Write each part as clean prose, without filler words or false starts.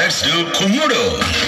Let's do Kumudo.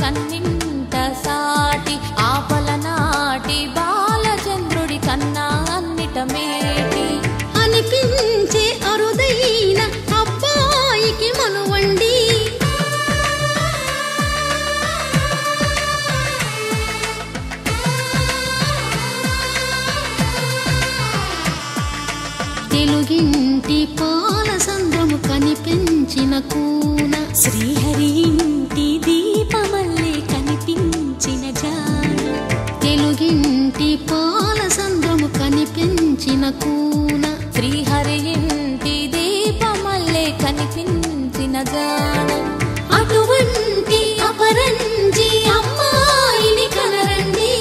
కన్నింట సాటి ఆపలనాటి బాలచంద్రుడి కన్నా అన్నిట మేటి అనిపించే అరుదైన అబ్బాయికి మనువండి తెలుగింటి పాల సంద్రము కనిపించిన కూన శ్రీహరి ఇంటి దీపమల్లే కనిపించిన జాన తెలుగింటి పాల సంద్రము కనిపించిన కూన శ్రీహరి ఇంటి దీపమల్లే కనిపించిన జాన అటువంటి అపరంజి అమ్మాయిని కనరండి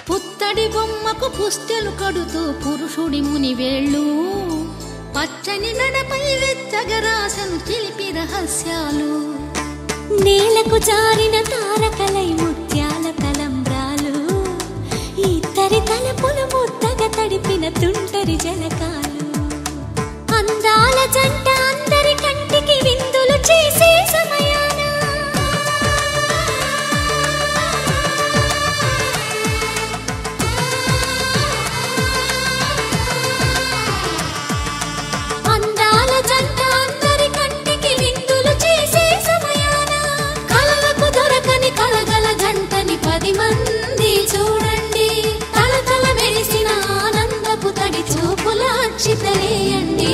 పుత్తడి బొమ్మకు పుస్తెలు కడుతూ పురుషుడి ముని వేళ్ళు పచ్చని నడపై వెచ్చగరాసను చిలిపి రహస్యాలు నేలకు జారిన తారకలై ముత్యాల తలంబ్రాలు ఇద్దరి తలపులు ముద్దగా తడిపిన తుంటరి జలకాలు అందాల జంట అందరి కంటికి విందులు చేసే సమయాన అందాల జంట అందరి కంటికి విందులు చేసే సమయాన కలలకు దొరకని కలగల జంటని 10 మంది చూడండి తలతల మెరిసిన ఆనందపు తడి చూపుల అక్షితలేయండి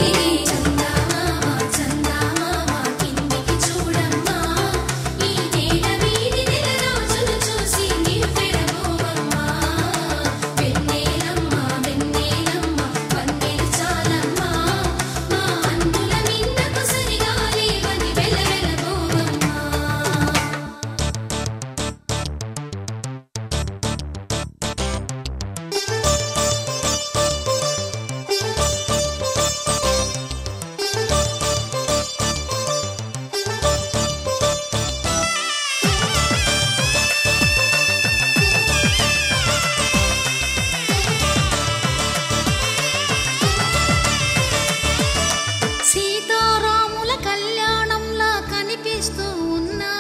సీతారాముల కళ్యాణంలా కనిపిస్తూ ఉన్నా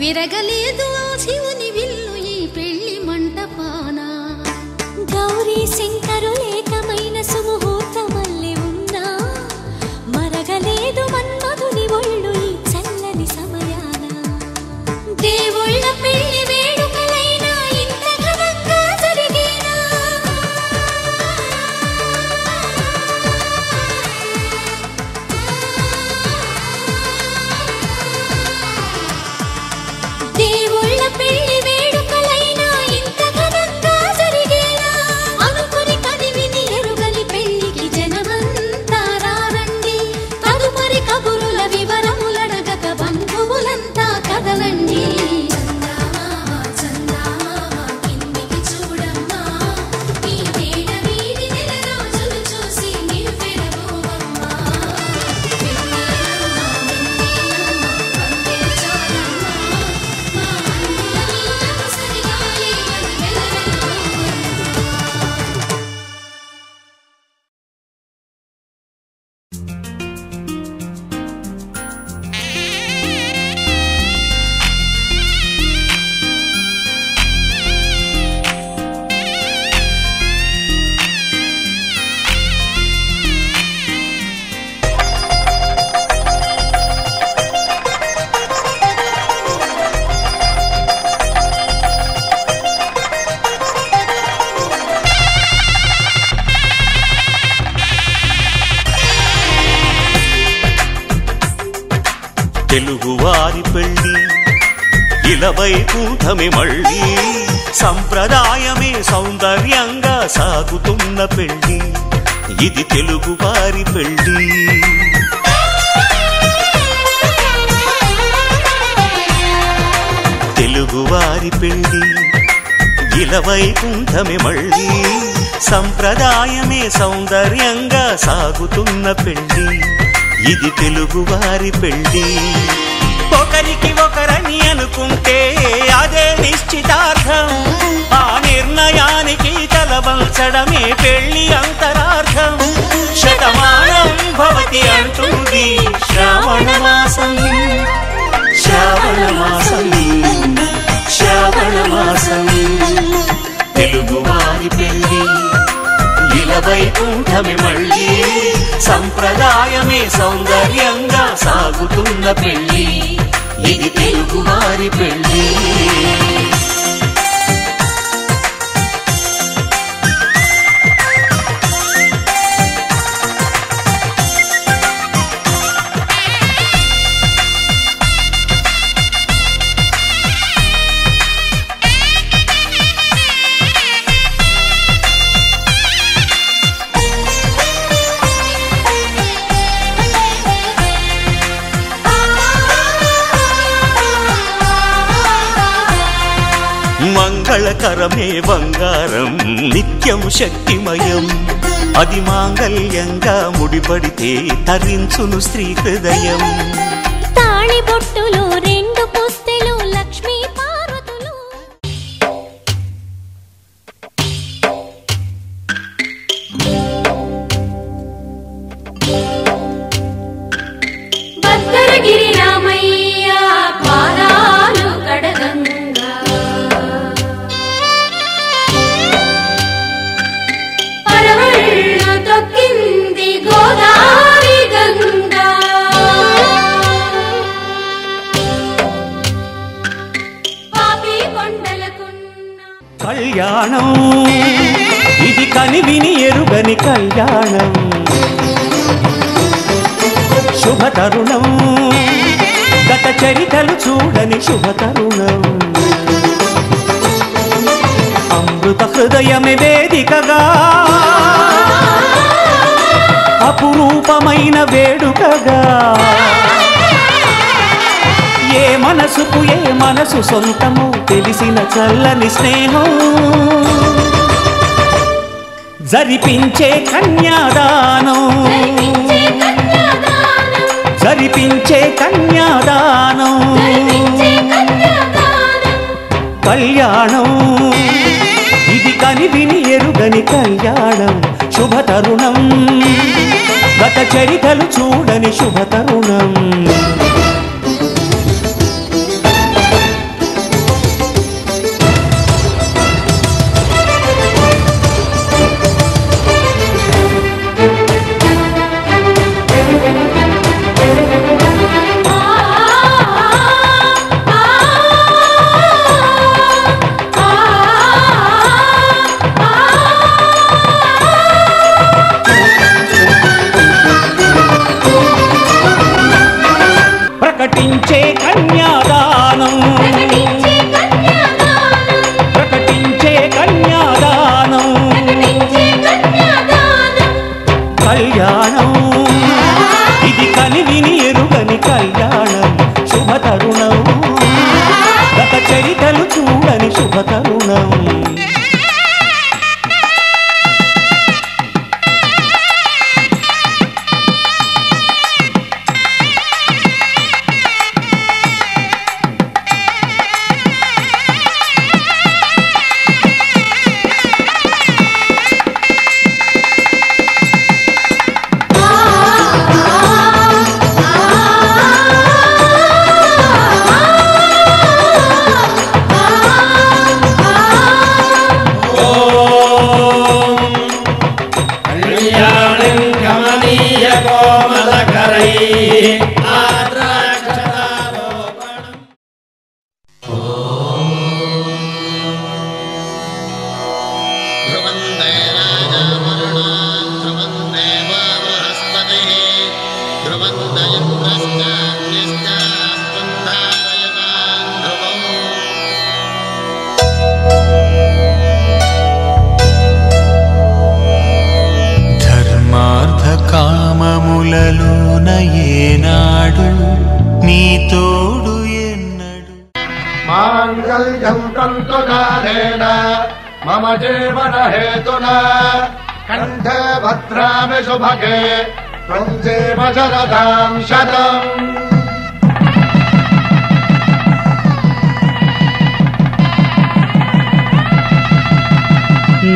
విరగలేదు ఆ శివుని విల్లు ఈ పెళ్లి మంటపాన గౌరీ శంకరులేకమైన సుముహూర్తమల్లే ఉన్నా మరగలేదు మన్మధుని ఒళ్ళు ఈ చల్లని సమయాన దేవుళ్ళ పెళ్లి వేడుకలైనా ఇంత ఘనంగా జరిగేనా దేవుళ్ళ పెళ్లి వేడుకలైనా ఇంత ఘనంగా జరిగేనా అనుకుని కదివిని ఎరుగని పెళ్లికి జనమంతా రారండి తదుపరి కబురుల వివరములడగక బంధువులంతా కదలండి తెలుగువారి పెళ్ళి ఇలవైకుంఠమే మళ్ళీ సంప్రదాయమే సౌందర్యంగా సాగుతున్న పెళ్ళి ఇది తెలుగువారి పెళ్ళి తెలుగువారి పెళ్ళి ఇలవైకుంఠమే మళ్ళీ సంప్రదాయమే సౌందర్యంగా సాగుతున్న పెళ్ళి ఇది తెలుగువారి పెళ్ళి ఒకరికి ఒకరని అనుకుంటే అదే నిశ్చితార్థం ఆ నిర్ణయానికి తలవంచడమే పెళ్లి అంతరార్థం శతమానం భవతి అంటుంది శ్రావణ మాసం శ్రావణ మాసం శ్రావణ మాసం తెలుగువారి పెళ్ళి ఇలవైకుంఠమే మళ్ళీ సంప్రదాయమే సౌందర్యంగా సాగుతున్న పెళ్ళి ఇది తెలుగువారి పెళ్ళి మంగళకరమే బంగారం నిత్యం శక్తిమయం అది మాంగళ్యంగా ముడిపడితే తరించును స్త్రీ హృదయం తాళి బొట్టులో రెండు పుస్తెలు లక్ష్మీ పార్వతులు భద్రగిరి రామయ్య పాదాలు కడగంగా తొక్కింది గోదావరి గంగా పాపి కొండలకున్న కళ్యాణం ఇది కనివిని ఎరుగని కళ్యాణం శుభతరుణం గత చరితలు చూడని శుభతరుణం అమృత హృదయమే వేదికగా అపురూపమైన వేడుకగా ఏ మనసుకు ఏ మనసు సొంతము తెలిసిన చల్లని స్నేహం జరిపించే కన్యాదానం జరిపించే కన్యాదానం కళ్యాణం ఇది కనివిని ఎరుగని కళ్యాణం శుభతరుణం గత చరితలు చూడని శుభతరుణం ప్రకటించే కన్యాదానం ప్రకటించే కన్యాదానం కళ్యాణం ఇది కనివిని ఎరుగని కళ్యాణం శుభతరుణం గత చరితలు చూడని శుభతరుణం ఆ మాంగళ్యం తంతుకారేణ మమ జీవన హేతునా కంఠే భద్రామి శుభగే త్వం జీవ శరదాం శతం.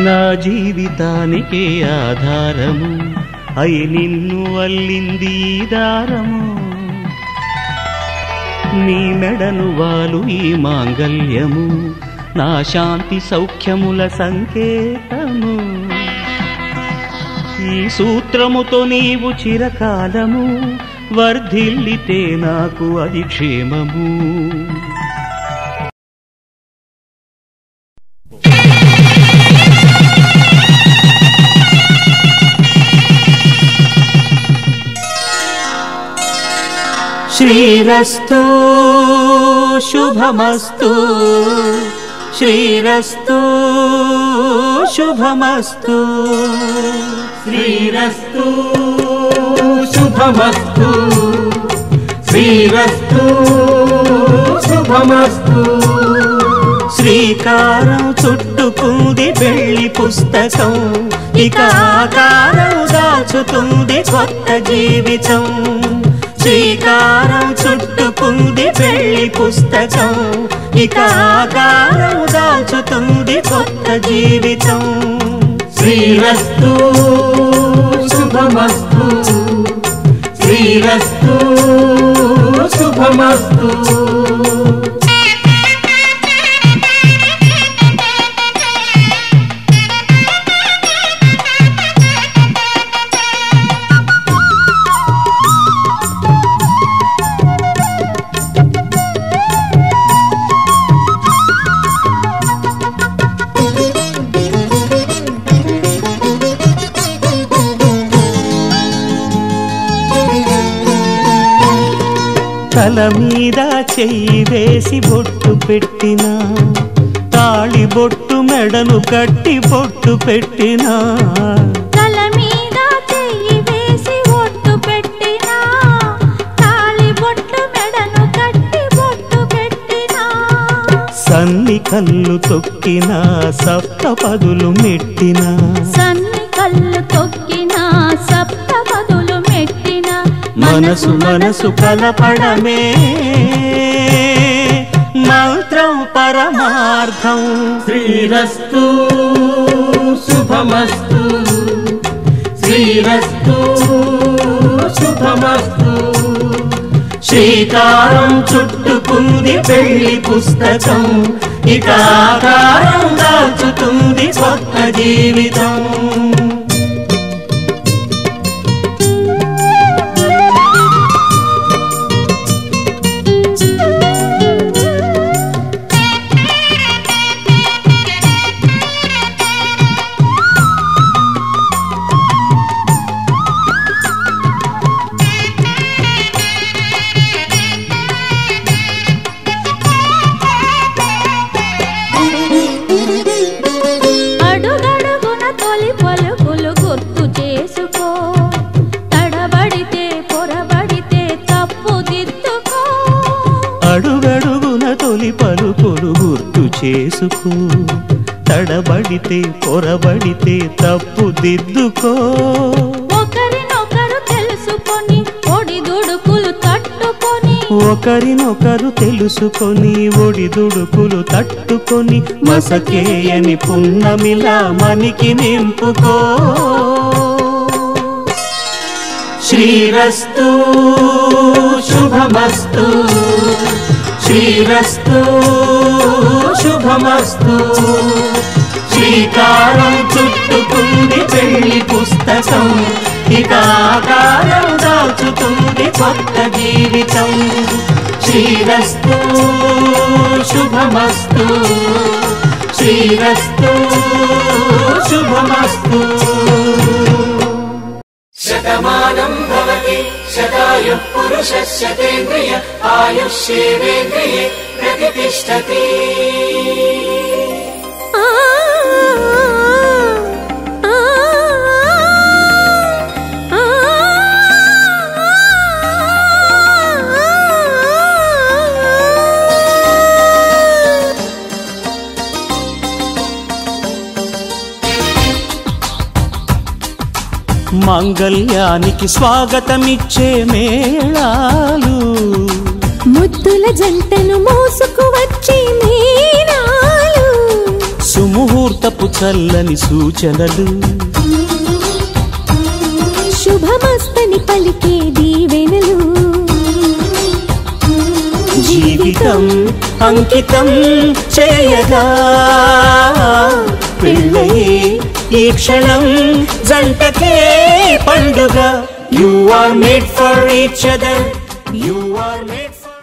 నా జీవితానికి ఆధారము అయి నిన్ను అల్లింది దారము. నీ మెడను వాలు ఈ మాంగల్యము నా శాంతి సౌఖ్యముల సంకేతము. ఈ సూత్రముతో నీవు చిరకాలము వర్ధిల్లితే నాకు అది క్షేమము. శ్రీరస్తు శుభమస్తు శ్రీరస్తు శుభమస్తు శ్రీరస్తు శుభమస్తు శ్రీరస్తు శుభమస్తు. శ్రీకారం చుట్టుకుంది పెళ్లి పుస్తకం ఇక ఆకారం దాచుతుంది కొత్త జీవితం. శ్రీకారం చుట్టుకుంది పెళ్లి పుస్తకం ఇక ఆకారం దాచుతుంది కొత్త జీవితం. శ్రీరస్తు శుభమస్తు శ్రీరస్తు శుభమస్తు. తల మీద చెయ్యి వేసి బొట్టు పెట్టినా తాళి బొట్టు మెడను కట్టి బొట్టు పెట్టినా. తల మీద చెయ్యి వేసి బొట్టు పెట్టినా తాళి బొట్టు మెడను కట్టి బొట్టు పెట్టినా. సన్ని కళ్ళు తొక్కినా సప్త పదులు మెట్టినా సన్ని కళ్ళు తొక్కినా సప్త పదులు మెట్టినా. మనసు మనసు కలపడమే మంత్రం పరమార్థం. శ్రీరస్తు శుభమస్తు శ్రీరస్తు శుభమస్తు. శ్రీకారం చుట్టుకుంది పెళ్లి పుస్తకం ఇక ఆకారం దాచుతుంది కొత్త జీవితం. అడుగడుగున తొలి పలుకులు గుర్తు చేసుకో తడబడితే పొరబడితే తప్పు దిద్దుకో. ఒకరినొకరు తెలుసుకొని ఒడిదుడుకులు తట్టుకొని ఒకరినొకరు తెలుసుకొని ఒడిదుడుకులు తట్టుకొని మసకేయని పున్నమిలా మనికి నింపుకో. శ్రీరస్తు శుభమస్తు శ్రీరస్తు శుభమస్తు. శ్రీకారం చుట్టుకుంది పెళ్లి పుస్తకం ఇక ఆకారం దాచుతుంది కొత్త జీవితం. శ్రీరస్తు శుభమస్తు శ్రీరస్తు శుభమస్తు. శతమానం భవతి శతాయుః పురుషः శతేంద్రియ ఆయుష్యేవేంద్రియే ప్రతిష్టతి. మాంగళ్యానికి స్వాగతమిచ్చే మేళాలు, ముద్దుల జంటను మోసుకు వచ్చే మీనాలు, సుముహూర్తపు చల్లని సూచనలు, శుభమస్తని పలికే దీవెనలు, జీవితం అంకితం చేయగా పెళ్ళయే ఈ క్షణం జంటకే పండుగ. You are made for each other. You are made for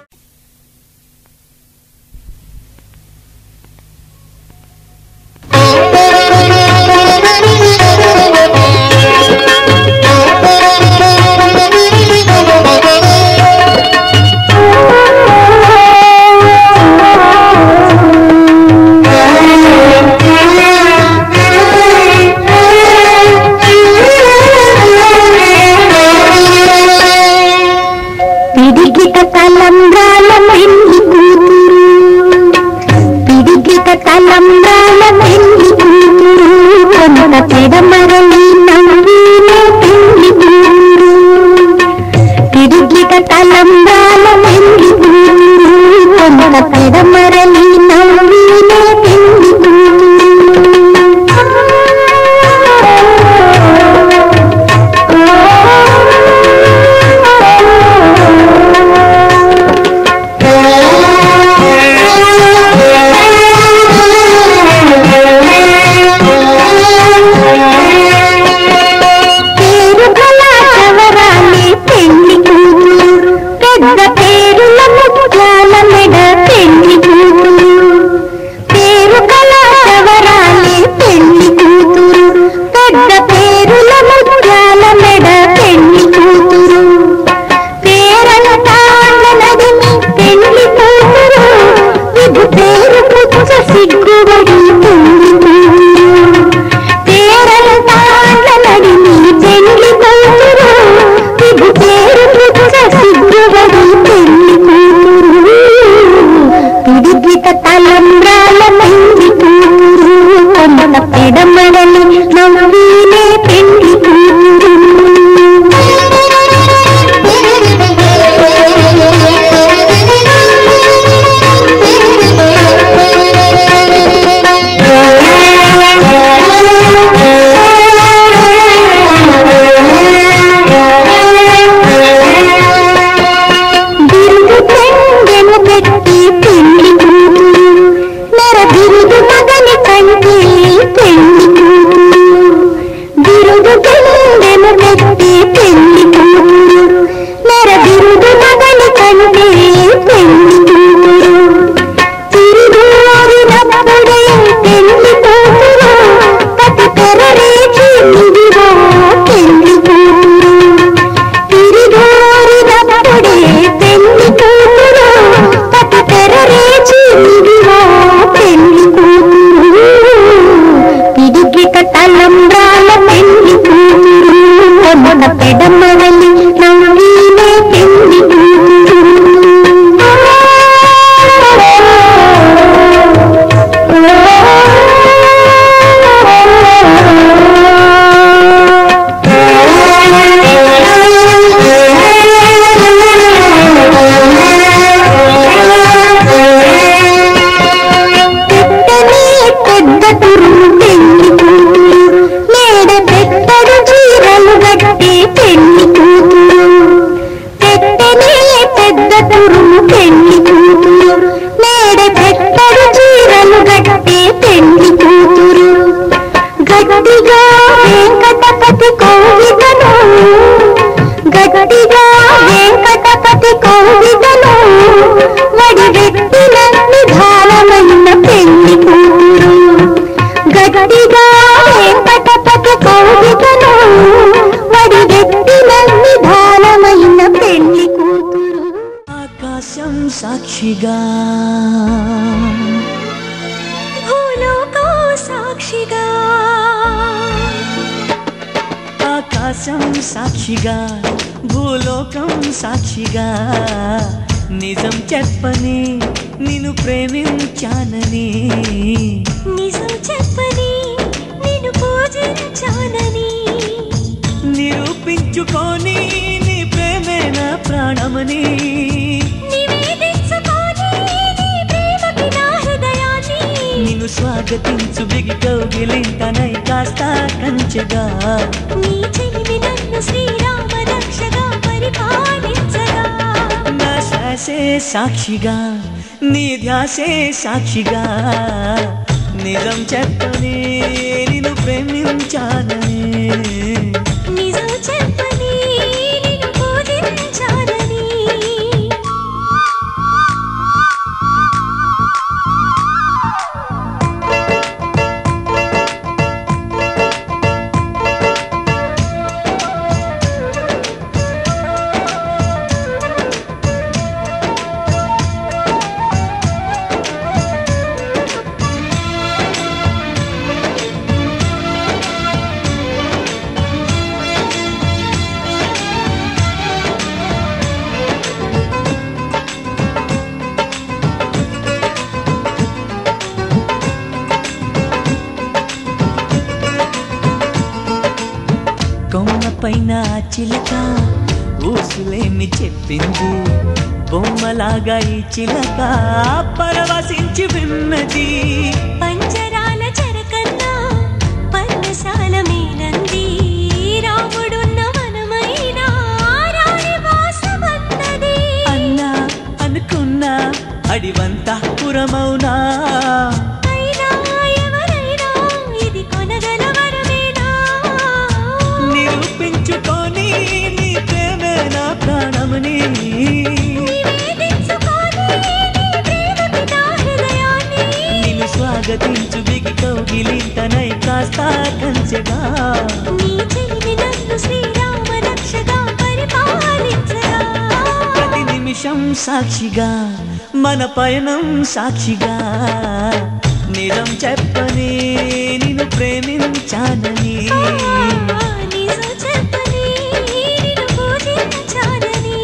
సాక్షిగా భూలోకం సాక్షిగా ఆకాశం సాక్షిగా భూలోకం సాక్షిగా నిజం చెప్పని నిన్ను ప్రేమించానని నిజం చెప్పని నిన్ను పూజించానని నిరు నిరూపించుకొని నీ ప్రేమే నా ప్రాణమని నిన్ను స్వాగతించు బిగి కౌగిలింతనై కాస్త కంచెగా నీ చెలిమి నన్ను శ్రీరామ రక్షగా పరిపాలించగా నా శ్వాసే సాక్షిగా నీ ధ్యాసే సాక్షిగా నిజం చెప్పని నిన్ను ప్రేమించాలని నిజం చెప్పని నిన్ను పూజించాలని పైన చిలక ఊసులేమి చెప్పింది బొమ్మలాగా ఈ చిలక పరవశించి విన్నది పంజరాల చెరకన్నా పర్ణశాల మీనంది రాముడున్న వనమైన రాణి వాసమన్నది అన్నా అనుకున్నా అడివంతా పురమౌనా నిరూపించుకొని నీ ప్రేమే నా ప్రాణమని నిన్ను స్వాగతించు బిగి కౌగిలింతనై కాస్త కంచెగా నీ చెలిమి నన్ను శ్రీరామ రక్షగా పరిపాలించగా ప్రతి నిమిషం సాక్షిగా మన పయనం సాక్షిగా నిజం చెప్పని నిన్ను ప్రేమించానని నిజం చెప్పని నిన్ను పూజించాలని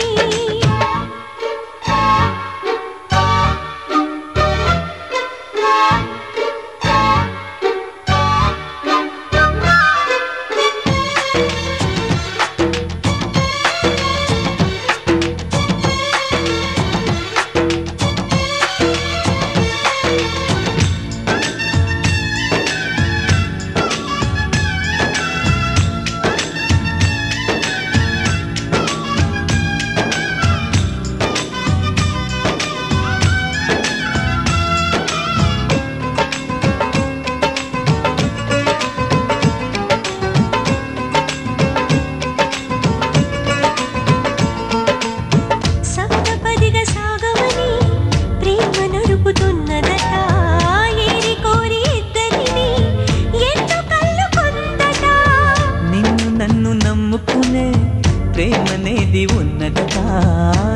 ప్రేమనేది ఉన్నదట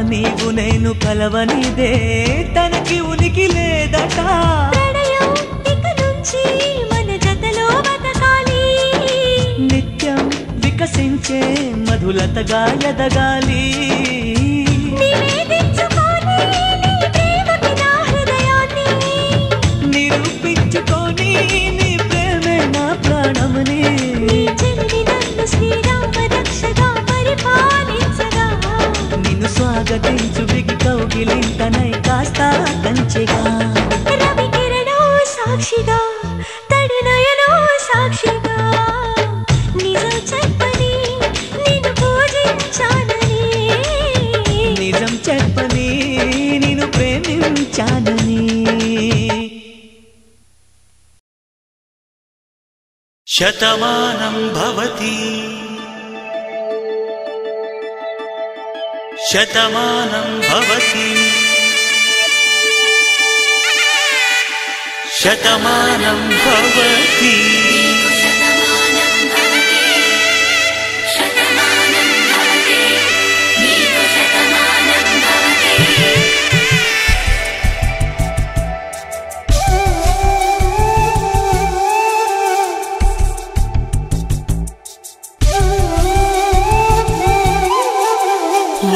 నీవు నేను కలవనిదే తనకి ఉనికి లేదట ప్రణయం ఇక నుంచి మన జతలో బతకాలి నిత్యం వికసించే మధులతగా ఎదగాలి నివేదించుకొని నీ ప్రేమకి నా హృదయాన్ని నిరూపించుకొని నీ ప్రేమే నా ప్రాణమని నీ చెలిమి నన్ను శ్రీరామ రక్షగా పరిపాలించగా నిన్ను స్వాగతించు బిగి కౌగిలింతనై కాస్త కంచెగా రవి కిరణో సాక్షిగా తడి నయనో సాక్షిగా నిజం చెప్పని నిన్ను పూజించాలని నిజం చెప్పని నిన్ను ప్రేమించాలని శతమానం భవతి శతమానం భవతి శతమానం భవతి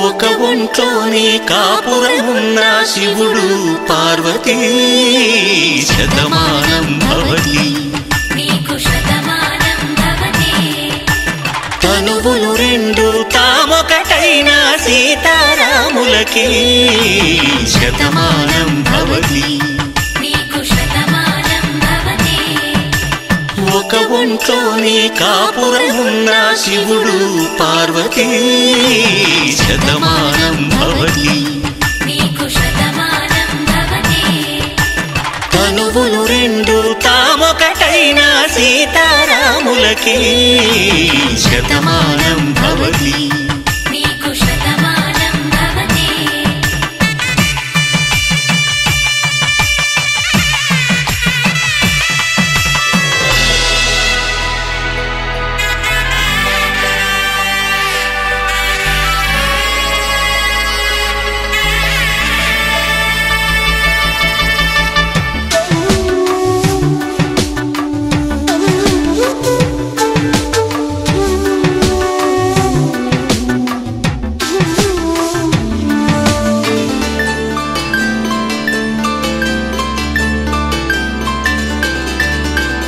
ఒక ఒంట్లోనే కాపురమున్న శివుడు పార్వతీ శతమానం భవతి తనువులు రెండు సీతారాములకి శతమానం భవతి. ఒక ఒంట్లోనే కాపురమున్న శివుడు పార్వతీ శతమానం భవతి. తనువులు రెండు తామొకటైన సీతారాములకి శతమానం భవతి.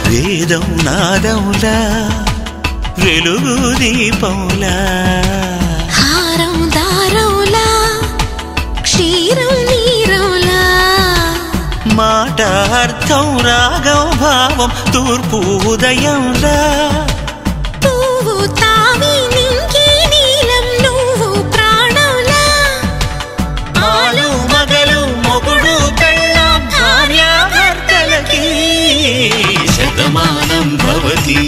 వేదం నాదములా వెలుగు దీపములా హారం దారములా క్షీరం నీరములా మాట అర్థం రాగం భావం తూర్పు ఉదయంలా పువ్వు తావి నింగి నీలం నువ్వు ప్రాణంలా ఆలు మగలు మొగుడు పెళ్ళాం భార్యాభర్తలకి శతమానం భవతి.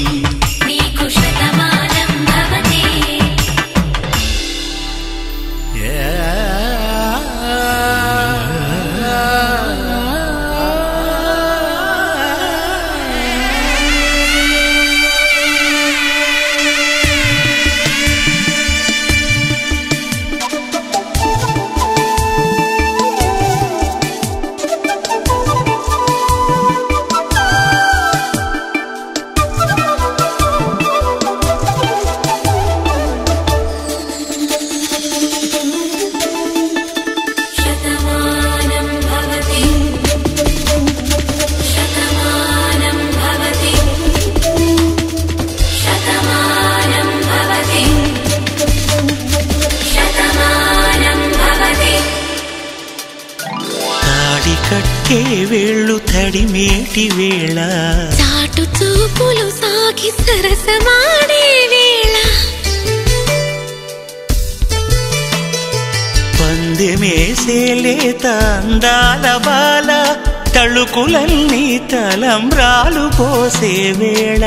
కట్టే వేళ్ళు తడిమేటి వేళ చాటు చూపులు సాగి సరసమాడే వేళ పందెమేసేలేత అందాల బాల తళుకులన్నీ తలంబ్రాలు పోసే వేళ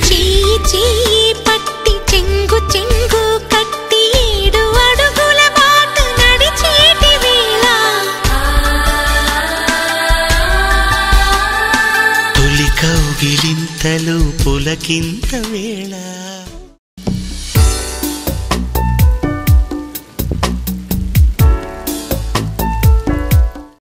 చెయ్యి చెయ్యి పట్టి చెంగు చెంగు కట్టి 7 అడుగుల బాట నడిచేటి వేళ తొలి కౌగిలింతలు పులకింత వేళ